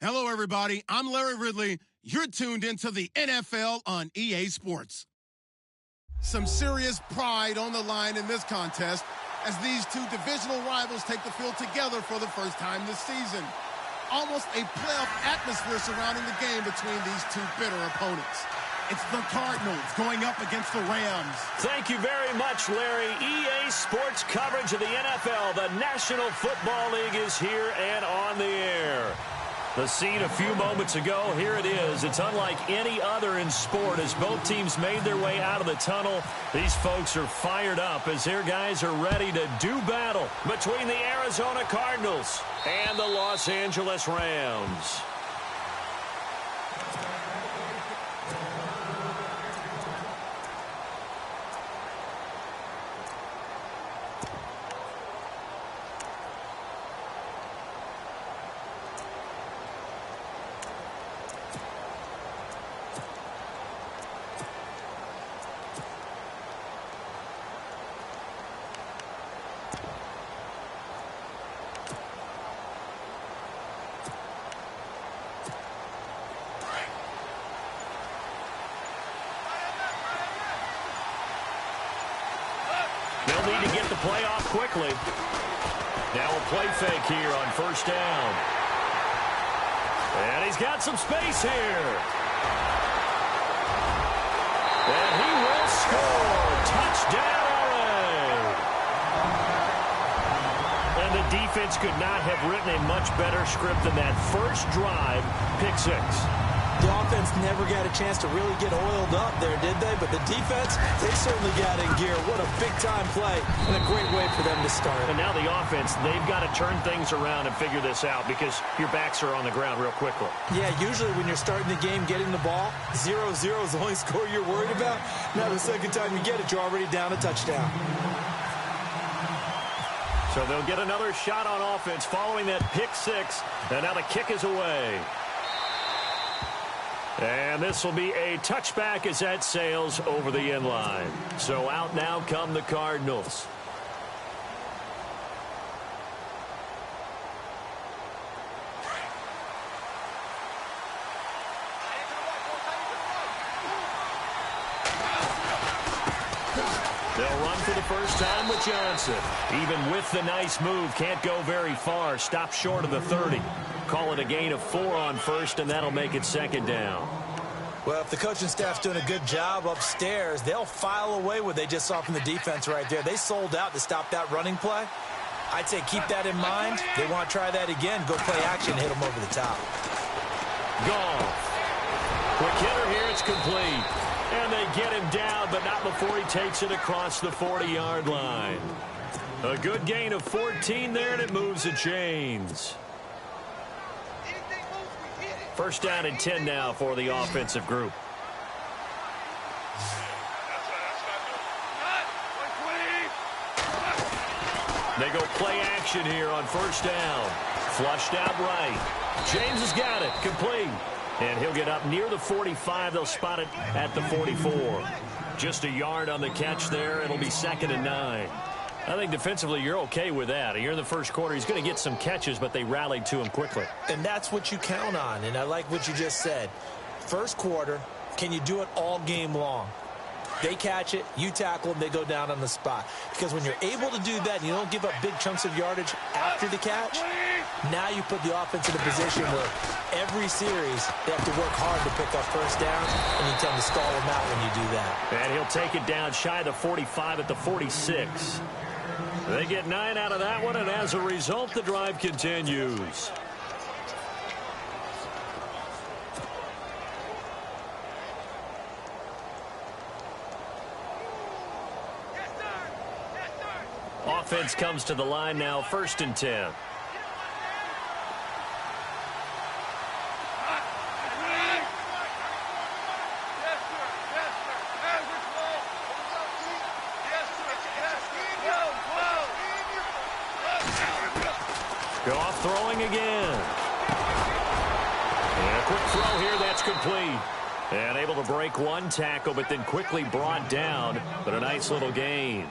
Hello, everybody. I'm Larry Ridley. You're tuned into the NFL on EA Sports. Some serious pride on the line in this contest as these two divisional rivals take the field together for the first time this season. Almost a playoff atmosphere surrounding the game between these two bitter opponents. It's the Cardinals going up against the Rams. Thank you very much, Larry. EA Sports coverage of the NFL. The National Football League is here and on the air. The scene a few moments ago, here it is. It's unlike any other in sport as both teams made their way out of the tunnel. These folks are fired up as their guys are ready to do battle between the Arizona Cardinals and the Los Angeles Rams. They'll need to get the play off quickly. Now a play fake here on first down. And he's got some space here. And he will score. Touchdown, LA. And the defense could not have written a much better script than that first drive, pick six. The offense never got a chance to really get oiled up there, did they? But the defense, they certainly got in gear. What a big-time play and a great way for them to start. And now the offense, they've got to turn things around and figure this out because your backs are on the ground real quickly. Yeah, usually when you're starting the game, getting the ball, 0-0 is the only score you're worried about. Now the second time you get it, you're already down a touchdown. So they'll get another shot on offense following that pick six. And now the kick is away. And this will be a touchback as that sails over the end line. So out now come the Cardinals. They'll run for the first time with Johnson. Even with the nice move, can't go very far. Stop short of the 30. Call it a gain of 4 on first, and that'll make it second down. Well, if the coaching staff's doing a good job upstairs, they'll file away what they just saw from the defense right there. They sold out to stop that running play. I'd say keep that in mind. They want to try that again. Go play action, hit them over the top. Goff. Quick hitter here, it's complete. And they get him down, but not before he takes it across the 40-yard line. A good gain of 14 there, and it moves the chains. First down and 10 now for the offensive group. They go play action here on first down. Flushed out right. James has got it. Complete. And he'll get up near the 45. They'll spot it at the 44. Just a yard on the catch there. It'll be second and 9. I think defensively you're okay with that. Here in the first quarter, he's going to get some catches, but they rallied to him quickly. And that's what you count on, and I like what you just said. First quarter, can you do it all game long? They catch it, you tackle them, they go down on the spot. Because when you're able to do that and you don't give up big chunks of yardage after the catch, now you put the offense in a position where every series they have to work hard to pick up first downs, and you tend to stall them out when you do that. And he'll take it down shy of the 45 at the 46. They get 9 out of that one, and as a result, the drive continues. Offense comes to the line now, first and 10. Goff throwing again. And a quick throw here, that's complete. And able to break one tackle, but then quickly brought down. But a nice little gain.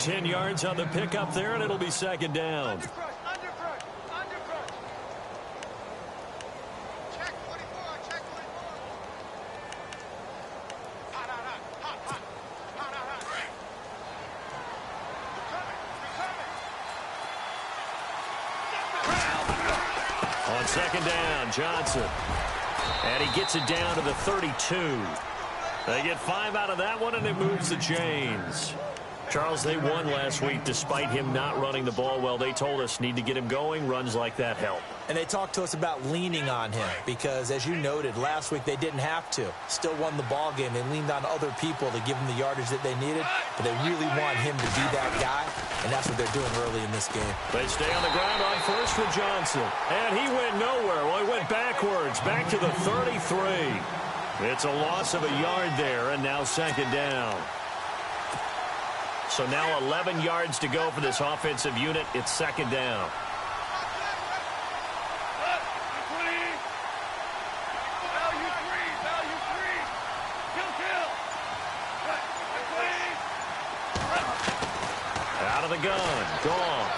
10 yards on the pickup there, and it'll be second down. second down, Johnson. And he gets it down to the 32. They get 5 out of that one, and it moves the chains. Charles, they won last week despite him not running the ball well. They told us need to get him going. Runs like that help. And they talked to us about leaning on him because, as you noted, last week they didn't have to. Still won the ball game. They leaned on other people to give them the yardage that they needed, but they really want him to be that guy, and that's what they're doing early in this game. They stay on the ground on first with Johnson, and he went nowhere. Well, he went backwards, back to the 33. It's a loss of a yard there, and now second down. So now 11 yards to go for this offensive unit. It's second down. Out of the gun. Gone.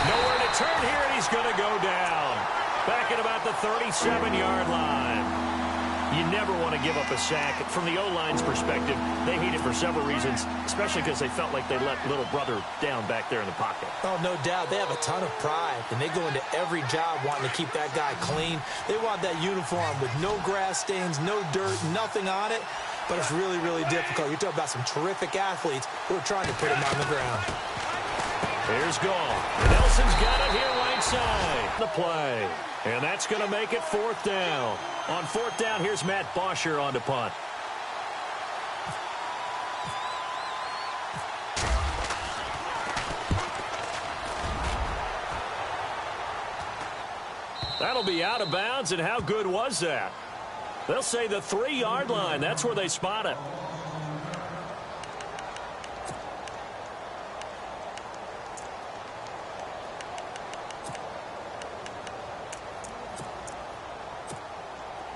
Nowhere to turn here, and he's going to go down. Back at about the 37-yard line. You never want to give up a sack. From the O-line's perspective, they hate it for several reasons, especially because they felt like they let little brother down back there in the pocket. Oh, no doubt. They have a ton of pride, and they go into every job wanting to keep that guy clean. They want that uniform with no grass stains, no dirt, nothing on it. But it's really, really difficult. You're talking about some terrific athletes who are trying to put him on the ground. Here's Gall. Nelson's got it here right side. The play. And that's going to make it fourth down. On fourth down, here's Matt Bosher on to punt. That'll be out of bounds, and how good was that? They'll say the 3-yard line. That's where they spot it.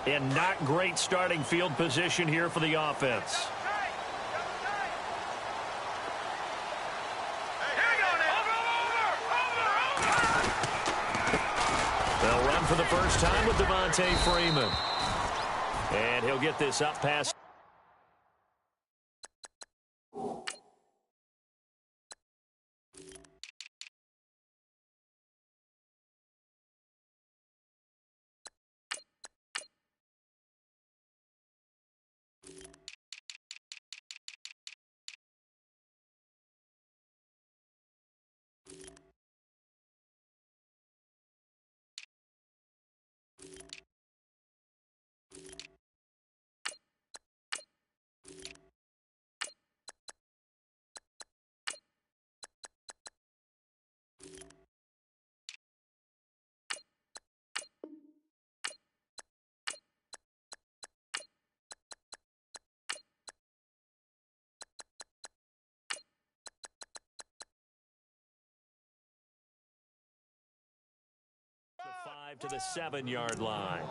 And not great starting field position here for the offense. They'll run for the first time with Devontae Freeman. And he'll get this up past. The 5 to the 7-yard line.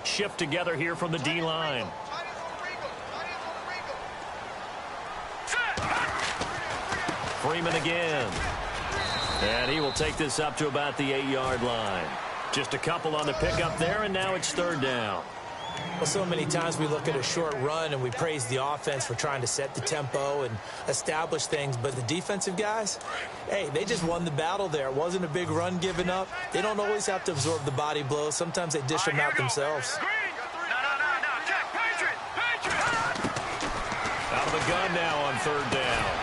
Shift together here from the D-line. Freeman again. And he will take this up to about the 8-yard line. Just a couple on the pickup there, and now it's third down. Well, so many times we look at a short run and we praise the offense for trying to set the tempo and establish things, but the defensive guys, hey, they just won the battle there. It wasn't a big run given up. They don't always have to absorb the body blows. Sometimes they dish them out themselves. Out of the gun now on third down.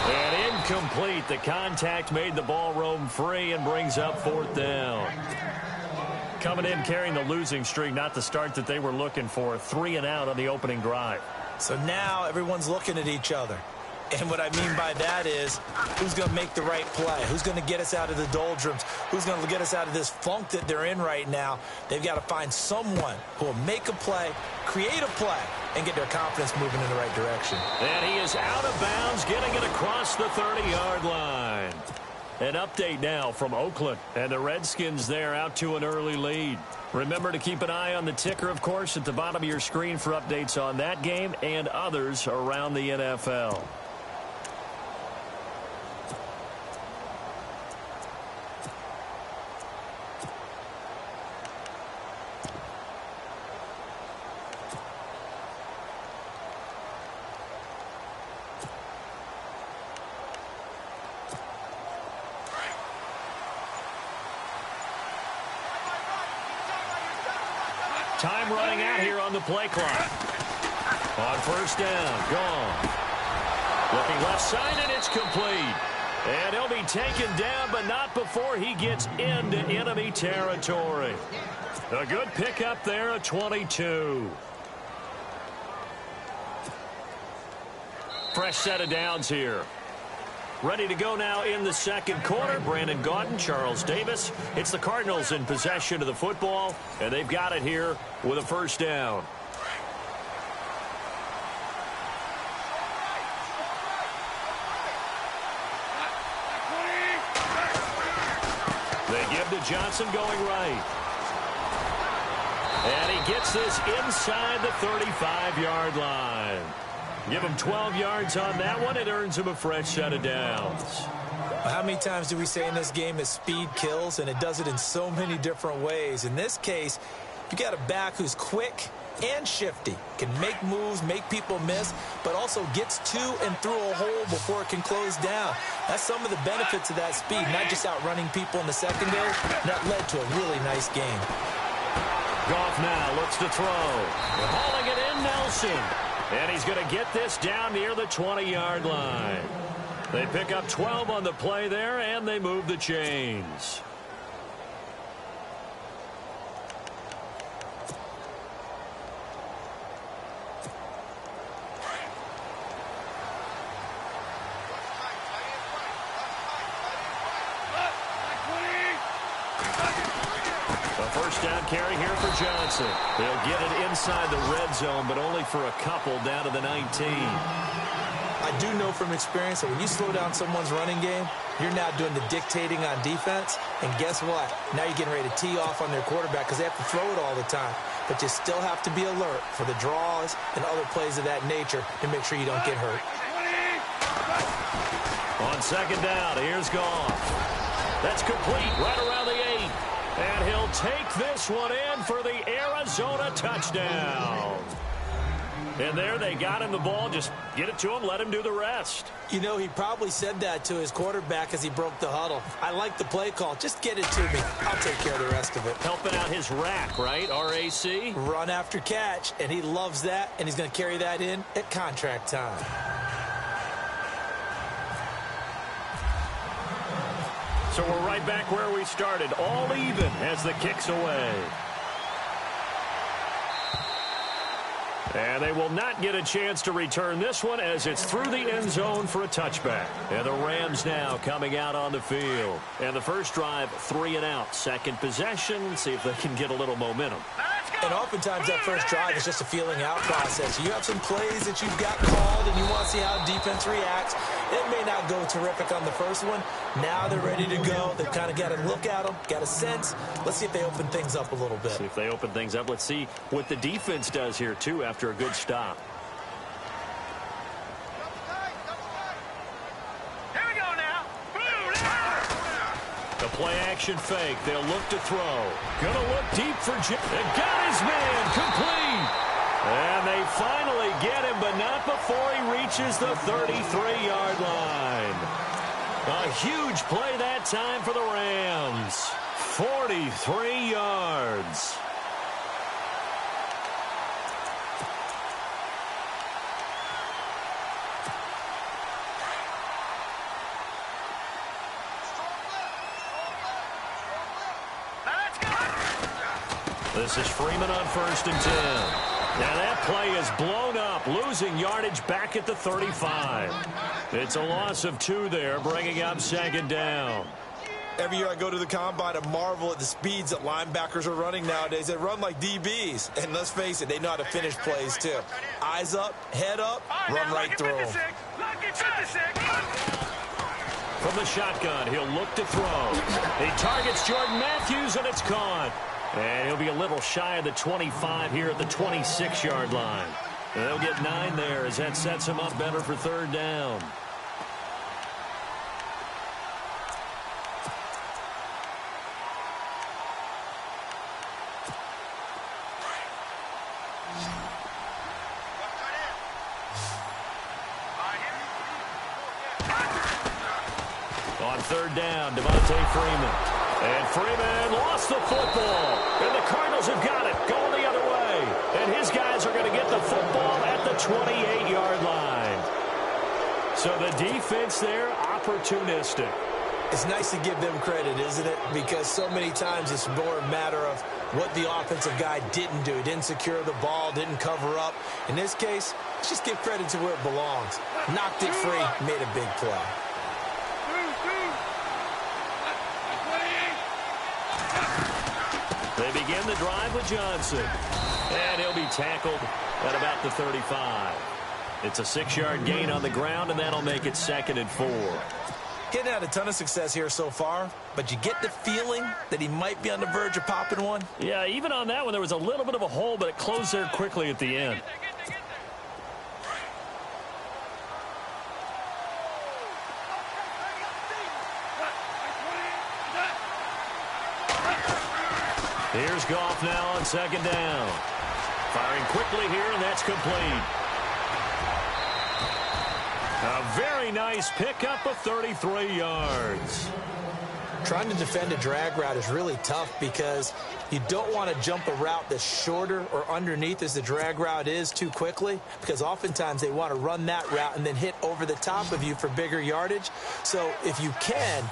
And incomplete. The contact made the ball roam free and brings up fourth down. Coming in carrying the losing streak, not the start that they were looking for. 3 and out on the opening drive. So now everyone's looking at each other. And what I mean by that is, who's going to make the right play? Who's going to get us out of the doldrums? Who's going to get us out of this funk that they're in right now? They've got to find someone who will make a play, create a play, and get their confidence moving in the right direction. And he is out of bounds, getting it across the 30-yard line. An update now from Oakland, and the Redskins there out to an early lead. Remember to keep an eye on the ticker, of course, at the bottom of your screen for updates on that game and others around the NFL. Time running out here on the play clock. On first down, gone. Looking left side, and it's complete. And he'll be taken down, but not before he gets into enemy territory. A good pickup there at 22. Fresh set of downs here. Ready to go now in the second quarter. Brandon Gaudin, Charles Davis. It's the Cardinals in possession of the football, and they've got it here with a first down. They give to Johnson going right. And he gets this inside the 35-yard line. Give him 12 yards on that one. It earns him a fresh set of downs. How many times do we say in this game that speed kills, and it does it in so many different ways? In this case, you got a back who's quick and shifty, can make moves, make people miss, but also gets to and through a hole before it can close down. That's some of the benefits of that speed, not just outrunning people in the secondary. That led to a really nice game. Goff now looks to throw. Hauling it in, Nelson. And he's going to get this down near the 20-yard line. They pick up 12 on the play there, and they move the chains. First down carry here for Johnson. They'll get it inside the red zone, but only for a couple down to the 19. I do know from experience that when you slow down someone's running game, you're now doing the dictating on defense. And guess what? Now you're getting ready to tee off on their quarterback because they have to throw it all the time. But you still have to be alert for the draws and other plays of that nature to make sure you don't get hurt. On second down, here's Goff. That's complete right around the 8. And he'll take this one in for the Arizona touchdown. And there they got him the ball. Just get it to him, let him do the rest. You know, he probably said that to his quarterback as he broke the huddle. I like the play call. Just get it to me. I'll take care of the rest of it. Helping out his rack, right? RAC? Run after catch, and he loves that, and he's going to carry that in at contract time. So we're right back where we started, all even as the kick's away. And they will not get a chance to return this one as it's through the end zone for a touchback. And the Rams now coming out on the field. And the first drive, 3 and out. Second possession, see if they can get a little momentum. And oftentimes that first drive is just a feeling out process. You have some plays that you've got called and you want to see how defense reacts. It may not go terrific on the first one. Now they're ready to go. They've kind of got to look at them, got a sense. Let's see if they open things up a little bit. See if they open things up. Let's see what the defense does here, too, after a good stop. Here we go now. The play-action fake. They'll look to throw. Gonna look deep for Jim. And got his man. Complete. And they finally get him, but not before he reaches the 33-yard line. A huge play that time for the Rams. 43 yards. This is Freeman on 1st and 10. Now that play is blown up, losing yardage back at the 35. It's a loss of 2 there, bringing up second down. Every year I go to the combine and marvel at the speeds that linebackers are running nowadays. They run like DBs. And let's face it, they know how to finish plays too. Eyes up, head up, run right through them. From the shotgun, he'll look to throw. He targets Jordan Matthews, and it's caught. And he'll be a little shy of the 25 here at the 26-yard line. And they'll get 9 there as that sets him up better for third down. On third down, Devontae Freeman. And Freeman lost the football. And the Cardinals have got it. Going the other way. So the defense there, opportunistic. It's nice to give them credit, isn't it? Because so many times it's more a matter of what the offensive guy didn't do. Didn't secure the ball, didn't cover up. In this case, let's just give credit to where it belongs. Knocked it free, made a big play. They begin the drive with Johnson. And he'll be tackled at about the 35. It's a 6-yard gain on the ground, and that'll make it 2nd and 4. Getting had a ton of success here so far, but you get the feeling that he might be on the verge of popping one. Yeah, even on that one, there was a little bit of a hole, but it closed there quickly at the end. Here's Goff now on 2nd down. Firing quickly here, and that's complete. A very nice pickup of 33 yards. Trying to defend a drag route is really tough because you don't want to jump a route that's shorter or underneath as the drag route is too quickly, because oftentimes they want to run that route and then hit over the top of you for bigger yardage. So if you can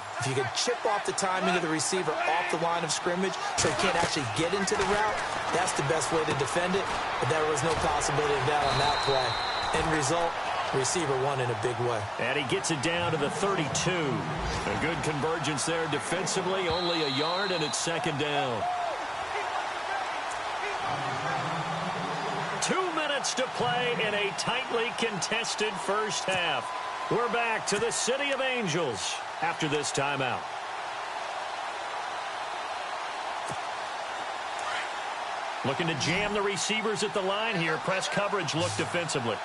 chip off the timing of the receiver off the line of scrimmage so he can't actually get into the route, that's the best way to defend it. But there was no possibility of that on that play. End result, receiver won in a big way. And he gets it down to the 32. A good convergence there defensively, only a yard, and it's 2nd down. 2 minutes to play in a tightly contested first half. We're back to the City of Angels after this timeout. Looking to jam the receivers at the line here. Press coverage look defensively.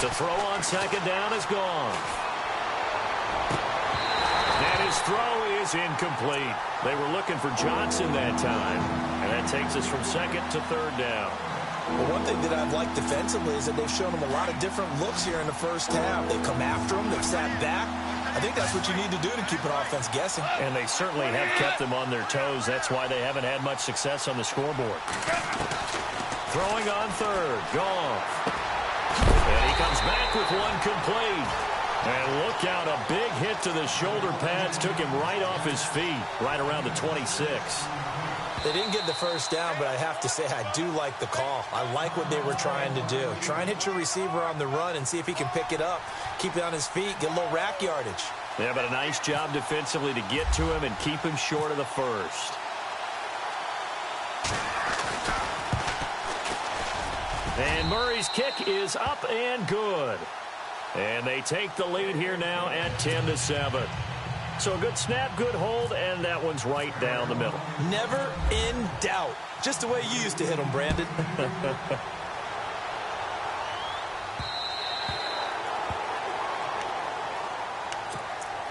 The throw on 2nd down is gone. And his throw is incomplete. They were looking for Johnson that time. And that takes us from 2nd to 3rd down. Well, one thing that I've liked defensively is that they've shown him a lot of different looks here in the first half. They've come after him. They've sat back. I think that's what you need to do to keep an offense guessing. And they certainly have kept them on their toes. That's why they haven't had much success on the scoreboard. Throwing on 3rd. Goff. And he comes back with one complete. And look out, a big hit to the shoulder pads. Took him right off his feet, right around the 26. They didn't get the first down, but I have to say I do like the call. I like what they were trying to do. Try and hit your receiver on the run and see if he can pick it up. Keep it on his feet, get a little rack yardage. Yeah, but a nice job defensively to get to him and keep him short of the first. And Murray's kick is up and good. And they take the lead here now at 10-7. So a good snap, good hold, and that one's right down the middle. Never in doubt. Just the way you used to hit them, Brandon.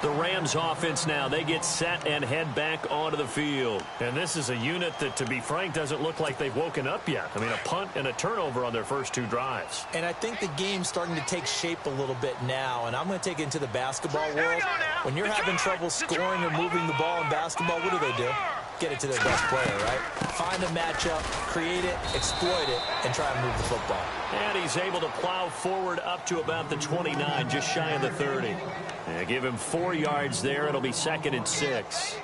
The Rams offense now, they get set and head back onto the field. And this is a unit that, to be frank, doesn't look like they've woken up yet. I mean, a punt and a turnover on their first 2 drives. And I think the game's starting to take shape a little bit now, and I'm going to take it into the basketball world. When you're having trouble scoring or moving the ball in basketball, what do? Get it to their best player, right? Find a matchup, create it, exploit it, and try and move the football. And he's able to plow forward up to about the 29, just shy of the 30. And give him 4 yards there. It'll be 2nd and 6.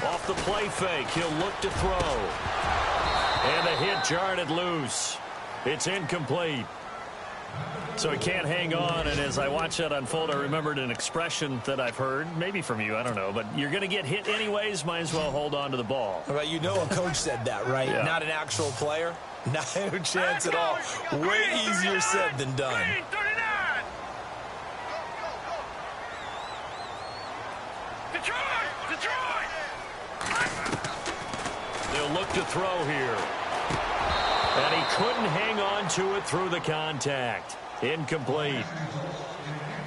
Off the play fake, he'll look to throw. And the hit jarred it loose. It's incomplete. So he can't hang on, and as I watch that unfold, I remembered an expression that I've heard, maybe from you, I don't know, but you're going to get hit anyways, might as well hold on to the ball. Well, you know a coach said that, right? Yeah. Not an actual player. Not a chance at all. Way easier said than done. They'll look to throw here. And he couldn't hang on to it through the contact. Incomplete.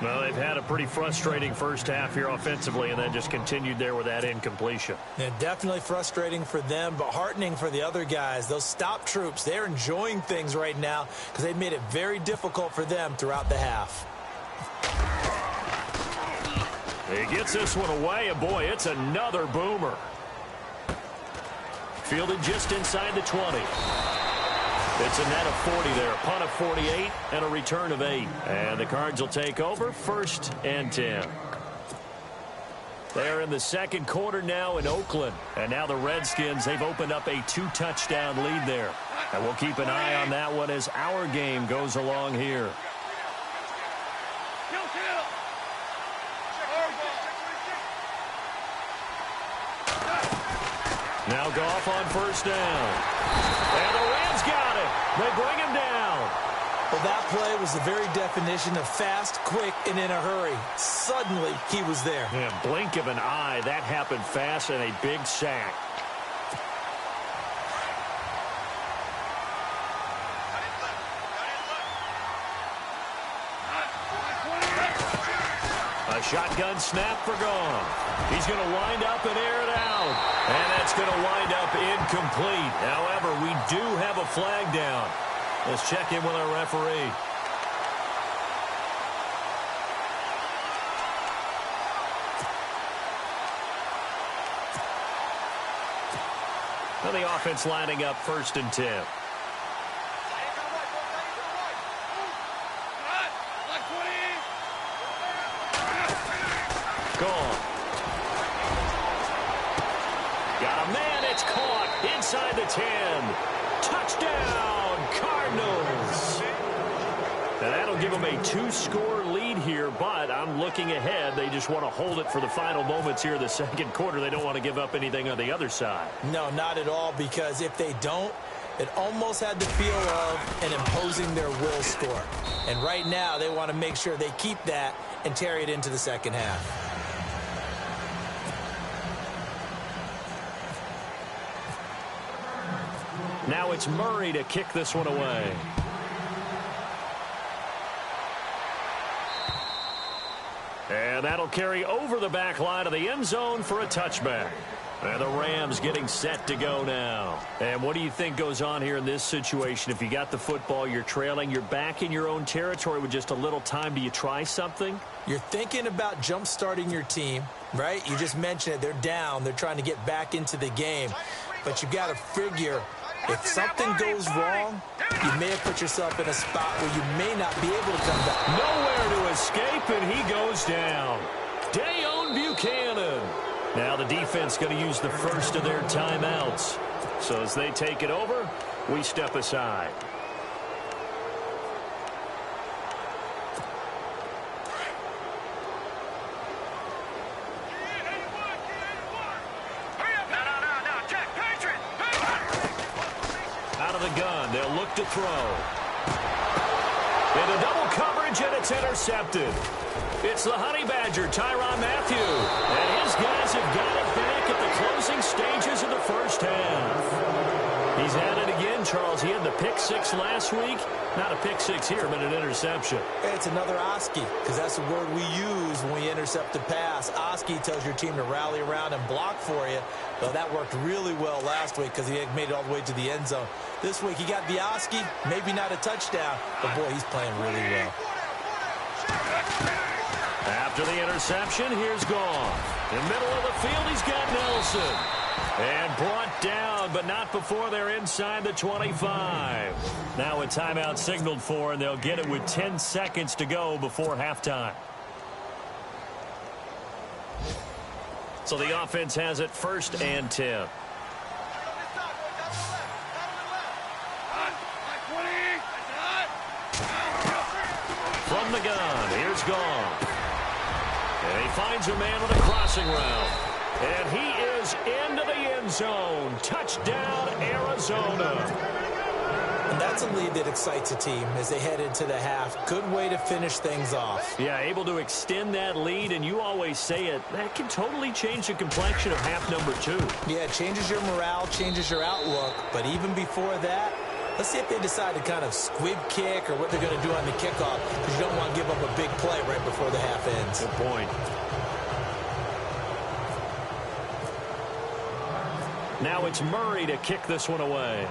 Well, they've had a pretty frustrating first half here offensively, and then just continued there with that incompletion. Yeah, definitely frustrating for them, but heartening for the other guys. Those stop troops, they're enjoying things right now because they've made it very difficult for them throughout the half. He gets this one away, and boy, it's another boomer. Fielded just inside the 20. It's a net of 40 there, a punt of 48, and a return of 8. And the Cards will take over, 1st and 10. They're in the second quarter now in Oakland. And now the Redskins, they've opened up a 2-touchdown lead there. And we'll keep an eye on that one as our game goes along here. Now Goff on 1st down. And the Rams got it. They bring him down. Well, that play was the very definition of fast, quick, and in a hurry. Suddenly, he was there. Yeah, blink of an eye. That happened fast and a big sack. A shotgun snap for Goff. He's going to wind up and air it out. And that's going to wind up incomplete. However, we do have a flag down. Let's check in with our referee. Now the offense lining up 1st and 10. Gone. Got a man. It's caught inside the 10. Touchdown, Cardinals. Now that'll give them a 2-score lead here, but I'm looking ahead. They just want to hold it for the final moments here in the second quarter. They don't want to give up anything on the other side. No, not at all, because if they don't, it almost had the feel of an imposing their will score. And right now, they want to make sure they keep that and carry it into the second half. Now it's Murray to kick this one away. And that'll carry over the back line of the end zone for a touchback. And the Rams getting set to go now. And what do you think goes on here in this situation? If you got the football, you're trailing, you're back in your own territory with just a little time. Do you try something? You're thinking about jump-starting your team, right? You just mentioned it. They're down. They're trying to get back into the game. But you've got to figure, if something goes wrong, you may have put yourself in a spot where you may not be able to come back. Nowhere to escape, and he goes down. Dayon Buchanan. Now the defense going to use the first of their timeouts. So as they take it over, we step aside. Out of the gun, they'll look to throw. Into double coverage, and it's intercepted. It's the Honey Badger, Tyrann Mathieu. And his guys have got it back at the closing stages of the first half. He's at it again, Charles. He had the pick 6 last week. Not a pick 6 here, but an interception. It's another Oski, because that's the word we use when we intercept a pass. Oski tells your team to rally around and block for you. Well, that worked really well last week because he had made it all the way to the end zone. This week he got the Oski, maybe not a touchdown, but boy, he's playing really well. After the interception, here's Goff. In the middle of the field, he's got Nelson. And brought down, but not before they're inside the 25. Now a timeout signaled for, and they'll get it with 10 seconds to go before halftime. So the offense has it 1st and 10. From the gun, here's Goff. And he finds a man with a crossing route. And he is into the end zone. Touchdown, Arizona. And that's a lead that excites a team as they head into the half. Good way to finish things off. Yeah, able to extend that lead, and you always say it, that can totally change the complexion of half number 2. Yeah, it changes your morale, changes your outlook. But even before that, let's see if they decide to kind of squib kick or what they're going to do on the kickoff, because you don't want to give up a big play right before the half ends. Good point. Now it's Murray to kick this one away.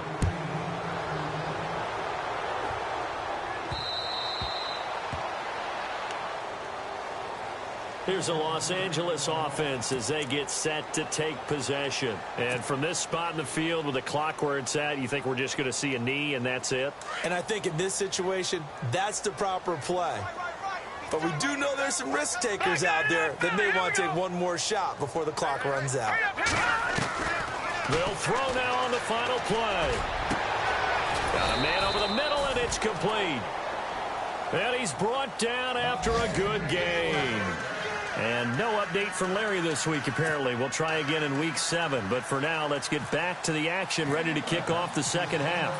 Here's a Los Angeles offense as they get set to take possession. And from this spot in the field with the clock where it's at, you think we're just going to see a knee and that's it? And I think in this situation, that's the proper play. But we do know there's some risk takers out there that may want to take one more shot before the clock runs out. They'll throw now on the final play. Got a man over the middle, and it's complete. And he's brought down after a good game. And no update from Larry this week, apparently. We'll try again in Week 7. But for now, let's get back to the action, ready to kick off the second half.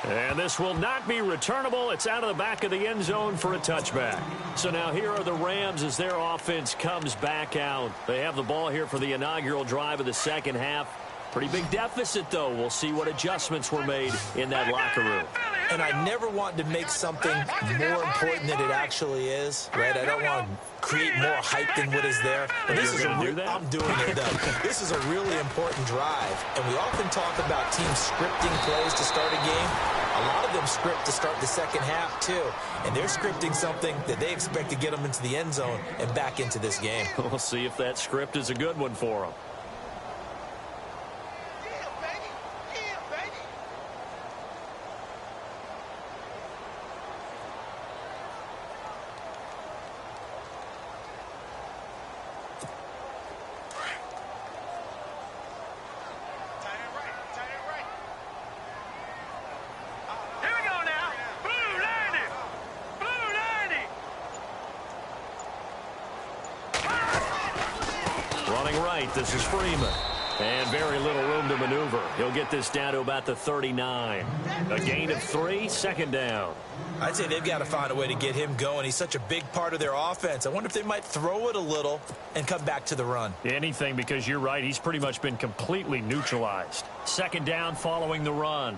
And this will not be returnable. It's out of the back of the end zone for a touchback. So now here are the Rams as their offense comes back out. They have the ball here for the inaugural drive of the second half. Pretty big deficit, though. We'll see what adjustments were made in that locker room. And I never want to make something more important than it actually is, right? I don't want to create more hype than what is there. But this is I'm doing it, though. This is a really important drive. And we often talk about teams scripting plays to start a game. A lot of them script to start the second half, too. And they're scripting something that they expect to get them into the end zone and back into this game. We'll see if that script is a good one for them. This is Freeman. And very little room to maneuver. He'll get this down to about the 39. A gain of 3, second down. I'd say they've got to find a way to get him going. He's such a big part of their offense. I wonder if they might throw it a little and come back to the run. Anything, because you're right. He's pretty much been completely neutralized. Second down following the run.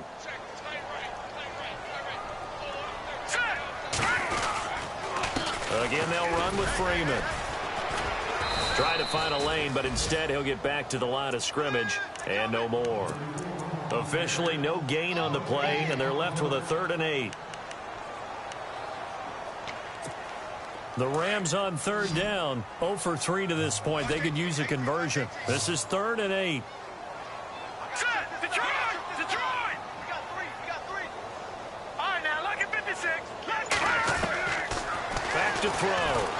Again, they'll run with Freeman. Trying to find a lane, but instead he'll get back to the line of scrimmage and no more. Officially no gain on the play, and they're left with a 3rd and 8. The Rams on 3rd down, 0 for 3 to this point. They could use a conversion. This is 3rd and 8. Detroit! We got three. All right, now look at 56. Back to throw.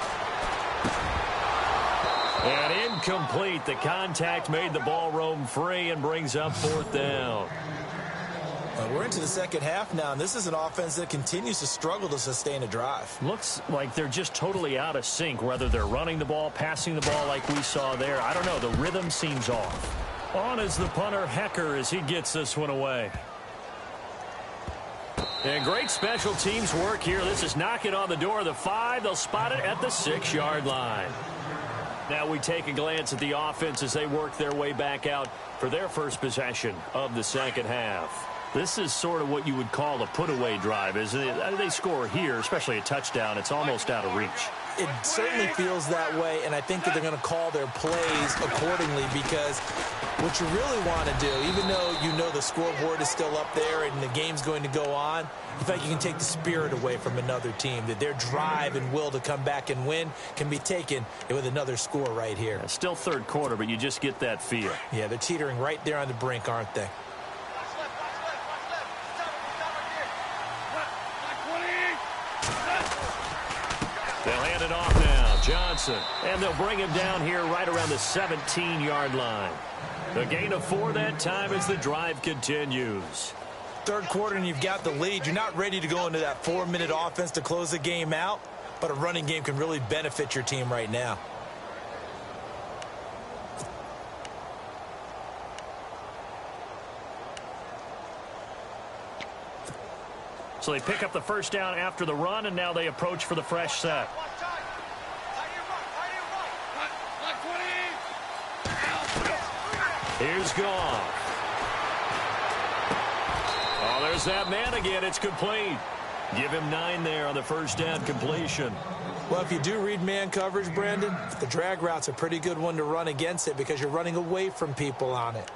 And incomplete. The contact made the ball roam free and brings up 4th down. We're into the second half now, and this is an offense that continues to struggle to sustain a drive. Looks like they're just totally out of sync, whether they're running the ball, passing the ball like we saw there. I don't know. The rhythm seems off. On is the punter, Hecker, as he gets this one away. And great special teams work here. This is knocking on the door of the 5. They'll spot it at the 6-yard line. Now we take a glance at the offense as they work their way back out for their first possession of the second half. This is sort of what you would call a put-away drive, isn't it? They score here, especially a touchdown. It's almost out of reach. It certainly feels that way, and I think that they're going to call their plays accordingly, because what you really want to do, even though you know the scoreboard is still up there and the game's going to go on, in fact, you can take the spirit away from another team, that their drive and will to come back and win can be taken with another score right here. It's still third quarter, but you just get that feel. Yeah, they're teetering right there on the brink, aren't they? They'll hand it off now. Johnson. And they'll bring him down here right around the 17-yard line. A gain of 4 that time as the drive continues. Third quarter and you've got the lead. You're not ready to go into that 4-minute offense to close the game out, but a running game can really benefit your team right now. So they pick up the first down after the run, and now they approach for the fresh set. Here's Goff. Oh, there's that man again. It's complete. Give him 9 there on the first down completion. Well, if you do read man coverage, Brandon, the drag route's a pretty good one to run against it because you're running away from people on it.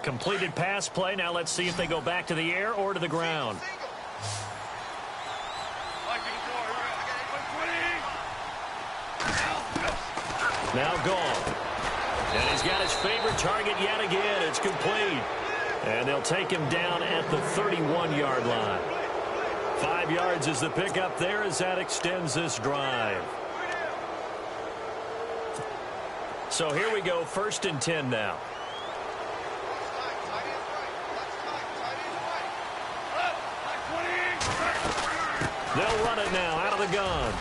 completed pass play. Now let's see if they go back to the air or to the ground. Now gone. And he's got his favorite target yet again. It's complete. And they'll take him down at the 31-yard line. 5 yards is the pickup there as that extends this drive. So here we go, 1st and 10 now. They'll run it now out of the gun.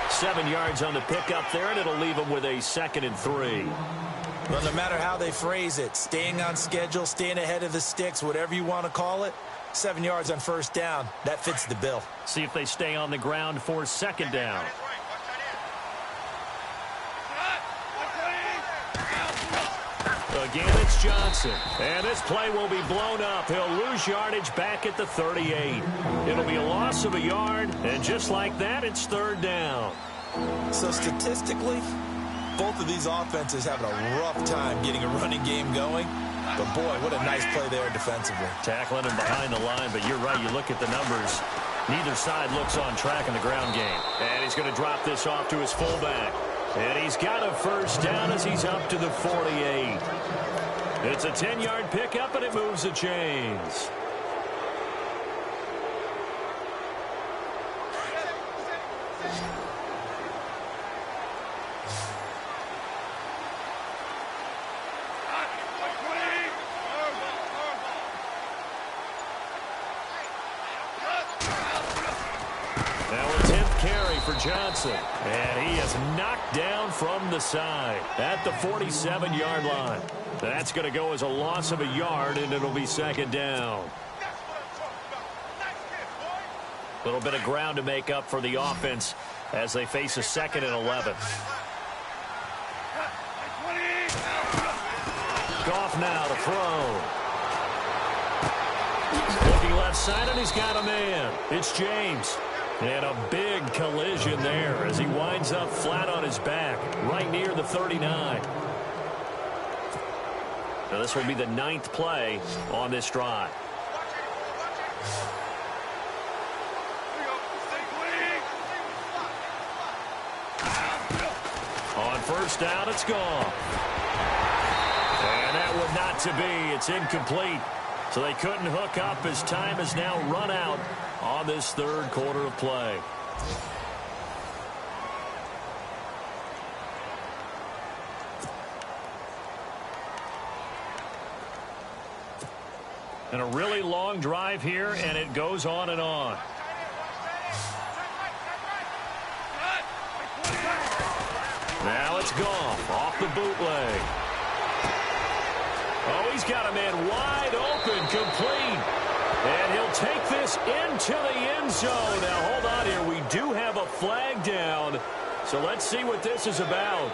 7 yards on the pickup there, and it'll leave them with a 2nd and 3. Well, no matter how they phrase it, staying on schedule, staying ahead of the sticks, whatever you want to call it, 7 yards on 1st down, that fits the bill. See if they stay on the ground for 2nd down. Again, it's Johnson. And this play will be blown up. He'll lose yardage back at the 38. It'll be a loss of a yard, and just like that, it's 3rd down. So statistically, both of these offenses having a rough time getting a running game going. But, boy, what a nice play there defensively. Tackling him behind the line, but you're right. You look at the numbers. Neither side looks on track in the ground game. And he's going to drop this off to his fullback. And he's got a 1st down as he's up to the 48. It's a 10-yard pickup, and it moves the chains. Johnson, and he is knocked down from the side at the 47-yard line. That's going to go as a loss of a yard, and it'll be 2nd down. A little bit of ground to make up for the offense as they face a 2nd and 11. Goff now to throw. Looking left side, and he's got a man. It's James. And a big collision there as he winds up flat on his back right near the 39. Now this will be the 9th play on this drive. On 1st down, it's gone. And that would not to be. It's incomplete. So they couldn't hook up as time is now run out on this 3rd quarter of play. And a really long drive here, and it goes on and on. Now it's Goff off the bootleg. Oh, he's got a man wide open, complete. And he'll take this into the end zone. Now, hold on here. We do have a flag down. So let's see what this is about.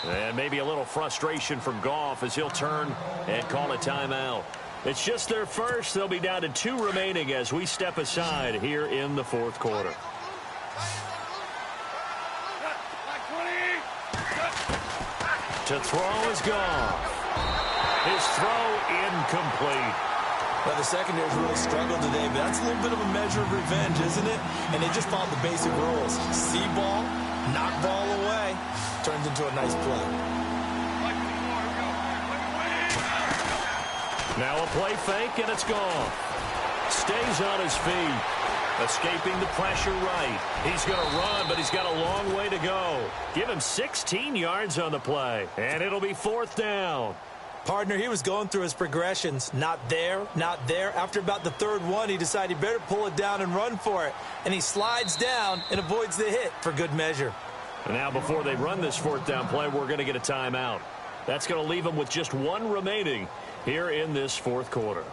And maybe a little frustration for Goff as he'll turn and call a timeout. It's just their first. They'll be down to 2 remaining as we step aside here in the 4th quarter. To throw is Goff. His throw incomplete. Well, the secondary's really struggled today, but that's a little bit of a measure of revenge, isn't it? And they just followed the basic rules. See ball, knock ball away. Turns into a nice play. Now a play fake, and it's gone. Stays on his feet. Escaping the pressure right. He's going to run, but he's got a long way to go. Give him 16 yards on the play, and it'll be 4th down. Partner, he was going through his progressions. Not there, not there. After about the 3rd one, he decided he better pull it down and run for it. And he slides down and avoids the hit for good measure. And now before they run this 4th down play, we're going to get a timeout. That's going to leave them with just 1 remaining here in this 4th quarter.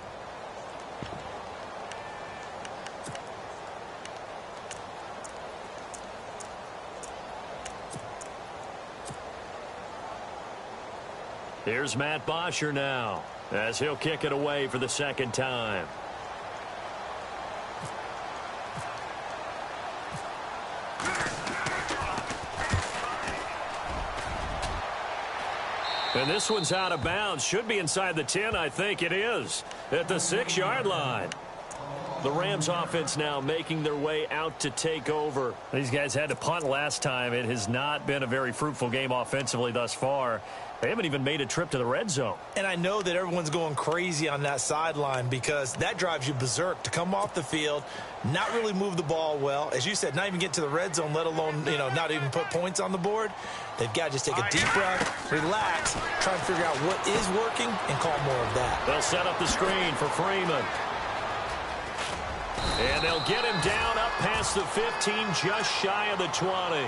Here's Matt Bosher now as he'll kick it away for the second time. And this one's out of bounds. Should be inside the 10. I think it is at the 6-yard line. The Rams offense now making their way out to take over. These guys had to punt last time. It has not been a very fruitful game offensively thus far. They haven't even made a trip to the red zone. And I know that everyone's going crazy on that sideline because that drives you berserk to come off the field, not really move the ball well. As you said, not even get to the red zone, let alone, not even put points on the board. They've got to just take a deep breath, relax, try and figure out what is working, and call more of that. They'll set up the screen for Freeman. And they'll get him down up past the 15, just shy of the 20.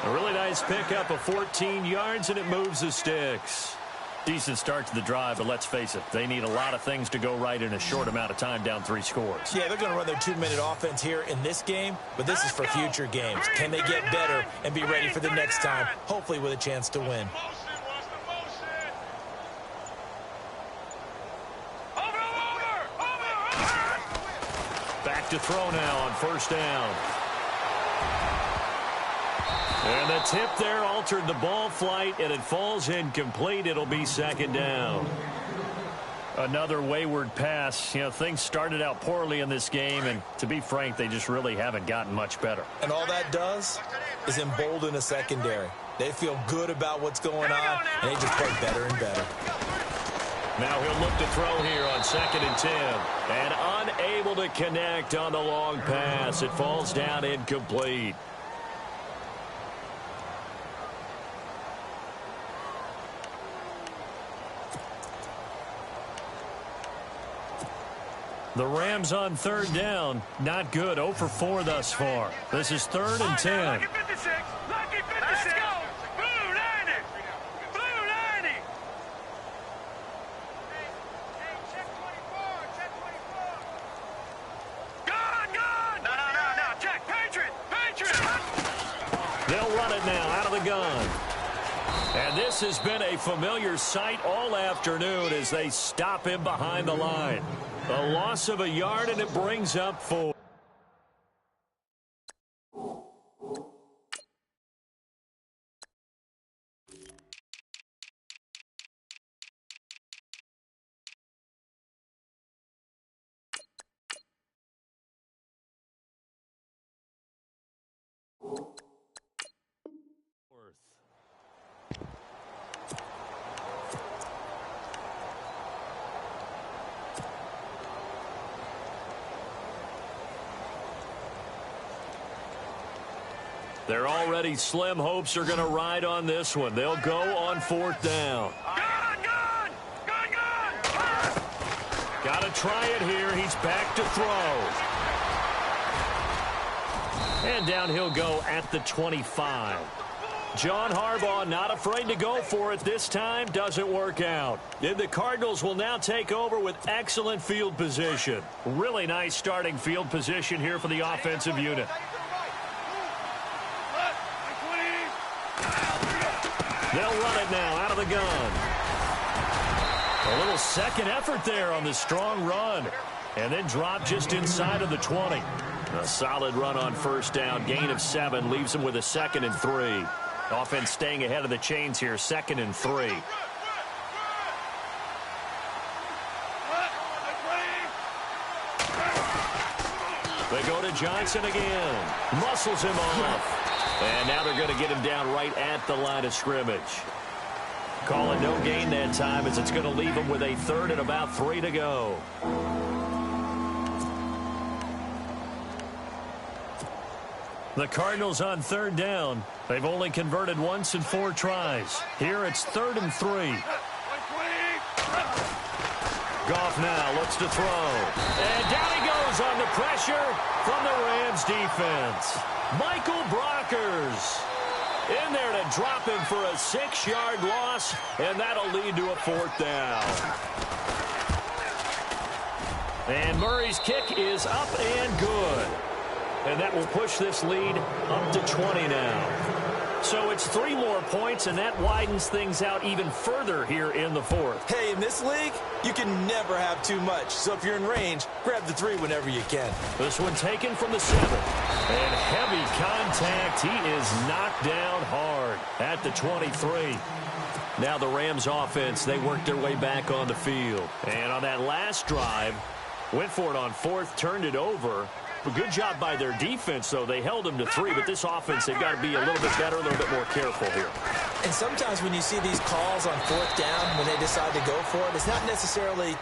A really nice pickup of 14 yards, and it moves the sticks. Decent start to the drive, but let's face it, they need a lot of things to go right in a short amount of time, down 3 scores. Yeah, they're going to run their 2-minute offense here in this game, but this is for future games. Can they get better and be ready for the next time, hopefully with a chance to win? Back to throw now on first down. And the tip there altered the ball flight, and it falls incomplete. It'll be second down. Another wayward pass. Things started out poorly in this game, and to be frank, they just really haven't gotten much better. And all that does is embolden a secondary. They feel good about what's going on, and they just play better and better. Now he'll look to throw here on 2nd and 10. And unable to connect on the long pass. It falls down incomplete. The Rams on 3rd down. Not good. 0 for 4 thus far. This is 3rd and 10. Lucky 56. Lucky 56. Let's go. Blue 90. Blue 90. Hey, check 24. Check 24. Gun. No. Check. Patriot. They'll run it now out of the gun. And this has been a familiar sight all afternoon as they stop him behind the line. A loss of a yard, and it brings up 4. They're already slim hopes are going to ride on this one. They'll go on 4th down. Gun. Got to try it here. He's back to throw. And down he'll go at the 25. John Harbaugh not afraid to go for it this time. Doesn't work out. And the Cardinals will now take over with excellent field position. Really nice starting field position here for the offensive unit. They'll run it now out of the gun. A little second effort there on the strong run. And then drop just inside of the 20. A solid run on 1st down. Gain of 7 leaves them with a 2nd and 3. Offense staying ahead of the chains here. 2nd and 3. They go to Johnson again. Muscles him off. And now they're going to get him down right at the line of scrimmage. Calling no gain that time as it's going to leave him with a 3rd and about 3 to go. The Cardinals on 3rd down. They've only converted once in 4 tries. Here it's 3rd and 3. Goff now looks to throw. And down he goes under pressure from the Rams defense. Michael Brockers in there to drop him for a 6-yard loss, and that'll lead to a 4th down. And Murray's kick is up and good. And that will push this lead up to 20 now. So it's 3 more points, and that widens things out even further here in the fourth. Hey, in this league, you can never have too much. So if you're in range, grab the 3 whenever you can. This one taken from the 7. And heavy contact. He is knocked down hard at the 23. Now the Rams offense, they worked their way back on the field. And on that last drive, went for it on 4th, turned it over. A good job by their defense, though. They held them to 3, but this offense, they've got to be a little bit better, a little bit more careful here. And sometimes when you see these calls on 4th down, when they decide to go for it, it's not necessarily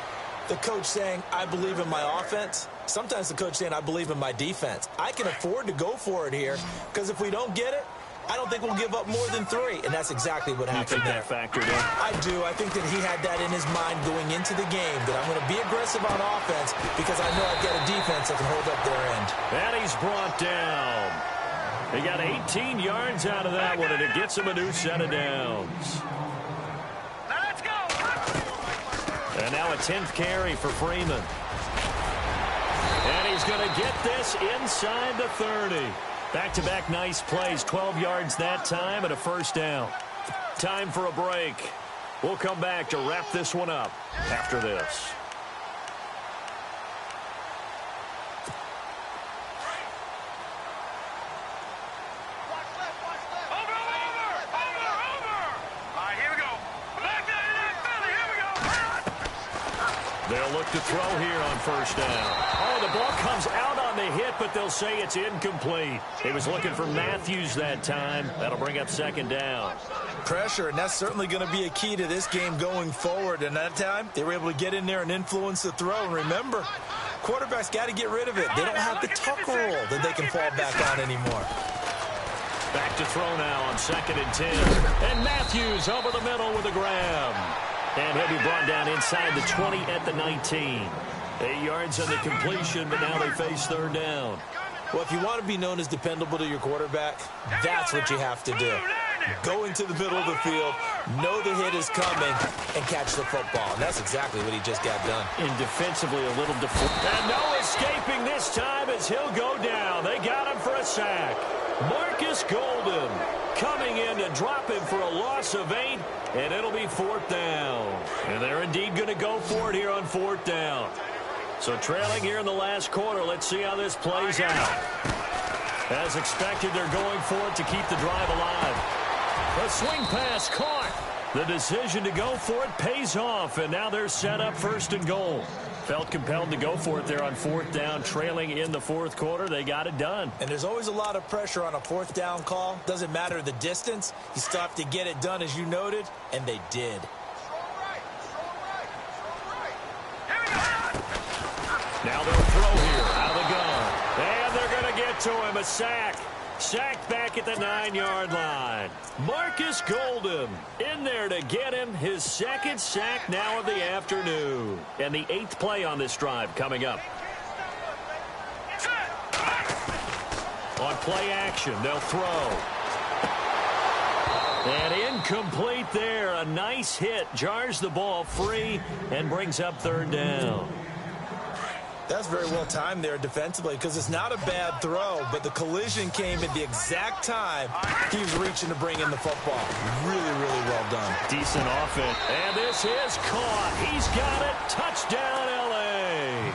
the coach saying, I believe in my offense. Sometimes the coach saying, I believe in my defense. I can afford to go for it here, because if we don't get it, I don't think we'll give up more than 3, and that's exactly what happened there. You think that factored in? I do. I think that he had that in his mind going into the game, that I'm going to be aggressive on offense because I know I've got a defense that can hold up their end. And he's brought down. He got 18 yards out of that one, and it gets him a new set of downs. Now let's go. And now a 10th carry for Freeman. And he's going to get this inside the 30. Back-to-back nice plays, 12 yards that time and a first down. Time for a break. We'll come back to wrap this one up after this. Over. All right, here we go. Back to that Philly. Here we go. They'll look to throw here on first down. Oh, the ball comes out on the hit, but they'll say it's incomplete. He was looking for Matthews that time. That'll bring up second down. Pressure, and that's certainly going to be a key to this game going forward. And that time, they were able to get in there and influence the throw. And remember, quarterbacks got to get rid of it. They don't have the tuck rule that they can fall back on anymore. Back to throw now on 2nd and 10. And Matthews over the middle with a grab. And he'll be brought down inside the 20 at the 19. 8 yards on the completion, but now they face third down. Well, if you want to be known as dependable to your quarterback, that's what you have to do. Go into the middle of the field, know the hit is coming, and catch the football. And that's exactly what he just got done. And defensively, a little and no escaping this time as he'll go down. They got him for a sack. Marcus Golden coming in to drop him for a loss of 8, and it'll be 4th down. And they're indeed going to go for it here on 4th down. So trailing here in the last quarter, let's see how this plays out. As expected, they're going for it to keep the drive alive. A swing pass caught. The decision to go for it pays off, and now they're set up 1st and goal. Felt compelled to go for it there on 4th down, trailing in the 4th quarter. They got it done. And there's always a lot of pressure on a 4th down call. Doesn't matter the distance. You still have to get it done, as you noted, and they did. Now they'll throw here out of the gun. And they're going to get to him. A sack. Sacked back at the 9-yard line. Marcus Golden in there to get him his 2nd sack now of the afternoon. And the 8th play on this drive coming up. On play action, they'll throw. And incomplete there. A nice hit. Jars the ball free and brings up 3rd down. That's very well timed there defensively, because it's not a bad throw, but the collision came at the exact time he was reaching to bring in the football. Really, really well done. Decent offense. And this is caught. He's got it. Touchdown, L.A.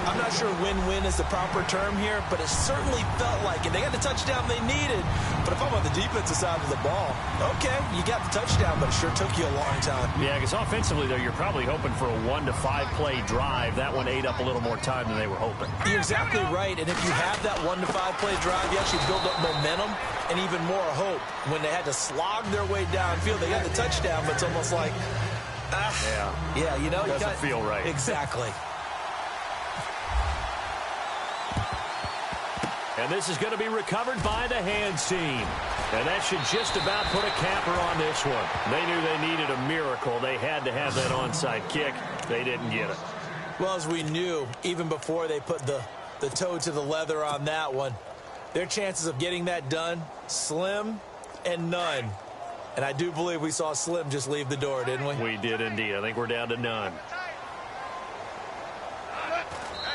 I'm not sure win-win is the proper term here, but it certainly felt like it. They got the touchdown they needed, but if I'm on the defensive side of the ball, okay, you got the touchdown, but it sure took you a long time. Yeah, because offensively, though, you're probably hoping for a 1 to 5 play drive. That one ate up a little more time than they were hoping. You're exactly right, and if you have that 1 to 5 play drive, you actually build up momentum and even more hope. When they had to slog their way downfield, they got the touchdown, but it's almost like, yeah, you know, doesn't feel right. Exactly. And this is going to be recovered by the hands team. And that should just about put a capper on this one. They knew they needed a miracle. They had to have that onside kick. They didn't get it. Well, as we knew, even before they put the toe to the leather on that one, their chances of getting that done, slim and none. And I do believe we saw Slim just leave the door, didn't we? We did indeed. I think we're down to none.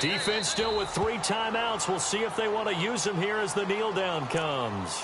Defense still with 3 timeouts. We'll see if they want to use them here as the kneel down comes.